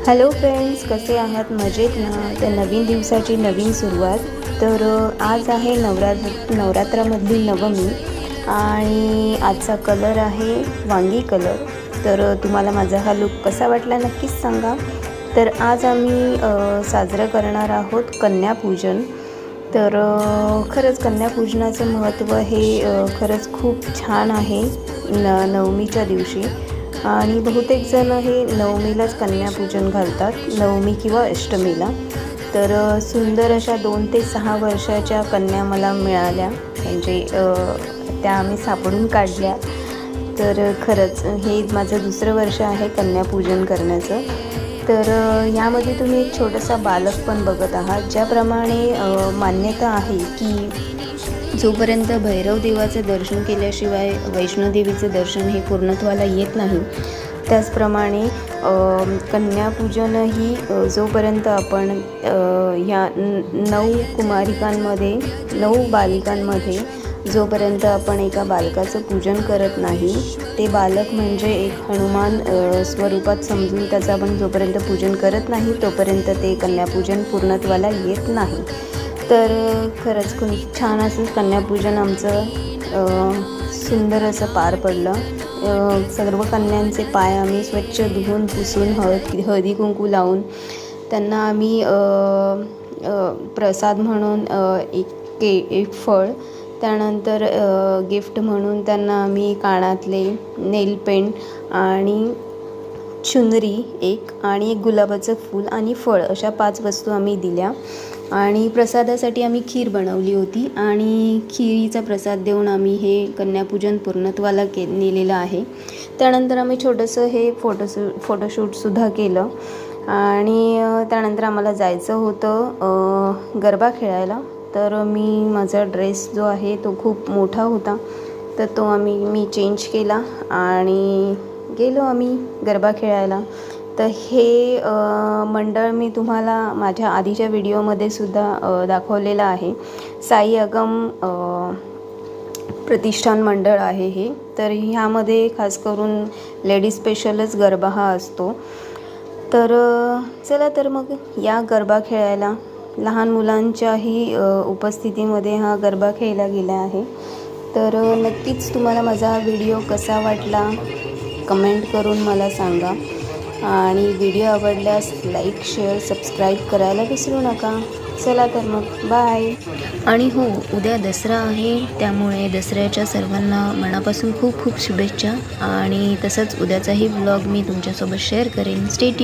Hello friends, कसे आहात? मजेत ना? तर नवीन दिवसाची नवीन सुरुवात. तर आज आहे नवरात्रामधली नवमी आणि आजचा कलर आहे वांगी कलर. तर तुम्हाला माझा हा लुक कसा वाटला नक्कीच सांगा. तर आज आम्ही साजरं करणार आहोत कन्यापूजन. तर खरंच कन्यापूजनाचं महत्त्व हे खरंच खूप छान आहे नवमीच्या दिवशी. आणि बहुतेक जण हे नवमीलाच कन्यापूजन घालतात, नवमी किंवा अष्टमीला. तर सुंदर अशा 2 ते 6 वर्षाच्या कन्या मला मिळाल्या, म्हणजे त्या आम्ही सापडून काढल्या. तर खरंच हे माझं दुसरं वर्ष आहे कन्यापूजन करण्याचं. तर यामध्ये तुम्ही एक छोटासा बालक पण बघत आहात. ज्याप्रमाणे मान्यता आहे की जोपर्यंत भैरव देवाचं दर्शन केल्याशिवाय वैष्णोदेवीचं दर्शन हे पूर्णत्वाला येत नाही, त्याचप्रमाणे कन्यापूजनही जोपर्यंत आपण ह्या 9 कुमारिकांमध्ये 9 बालिकांमध्ये जोपर्यंत आपण एका बालकाचं पूजन करत नाही, ते बालक म्हणजे एक हनुमान स्वरूपात समजून त्याचं आपण जोपर्यंत पूजन करत नाही तोपर्यंत ते कन्यापूजन पूर्णत्वाला येत नाही. तर खरंच खूप छान असं कन्यापूजन आमचं सुंदर असं पार पडलं. सर्व कन्यांचे पाय आम्ही स्वच्छ धुवून पुसून हळदी कुंकू लावून त्यांना आम्ही प्रसाद म्हणून एक फळ, त्यानंतर गिफ्ट म्हणून त्यांना आम्ही कानातले, नेल पेंट आणि चुनरी एक आणि एक गुलाबाचं फूल आणि फळ अशा 5 वस्तू आम्ही दिल्या. आणि प्रसादासाठी आम्ही खीर बनवली होती आणि खिरीचा प्रसाद देऊन आम्ही हे कन्यापूजन पूर्णत्वाला नेलेलं आहे. त्यानंतर आम्ही छोटंसं हे फोटोशूटसुद्धा केलं आणि त्यानंतर आम्हाला जायचं होतं गरबा खेळायला. तर माझा ड्रेस जो आहे तो खूप मोठा होता, तर तो मी चेंज केला आणि गेलो आम्ही गरबा खेळायला. तर हे मंडळ मी तुम्हाला माझ्या आधीच्या व्हिडिओमध्ये सुद्धा दाखवलेलं आहे. साई अगम प्रतिष्ठान मंडळ आहे हे. तर ह्यामध्ये खास करून लेडीज स्पेशलच गरबा हा असतो. तर चला तर मग या गरबा खेळायला. लहान मुलांच्याही उपस्थितीमध्ये हा गरबा खेळला गेला आहे. तर नक्कीच तुम्हाला माझा व्हिडिओ कसा वाटला कमेंट करून मला सांगा आणि व्हिडिओ आवडल्यास लाईक, शेअर, सबस्क्राईब करायला विसरू नका. चला तर मग बाय. आणि हो, उद्या दसरा आहे, त्यामुळे दसऱ्याच्या सर्वांना मनापासून खूप खूप शुभेच्छा. आणि तसंच उद्याचाही व्लॉग मी तुमच्यासोबत शेअर करेन. Stay tune.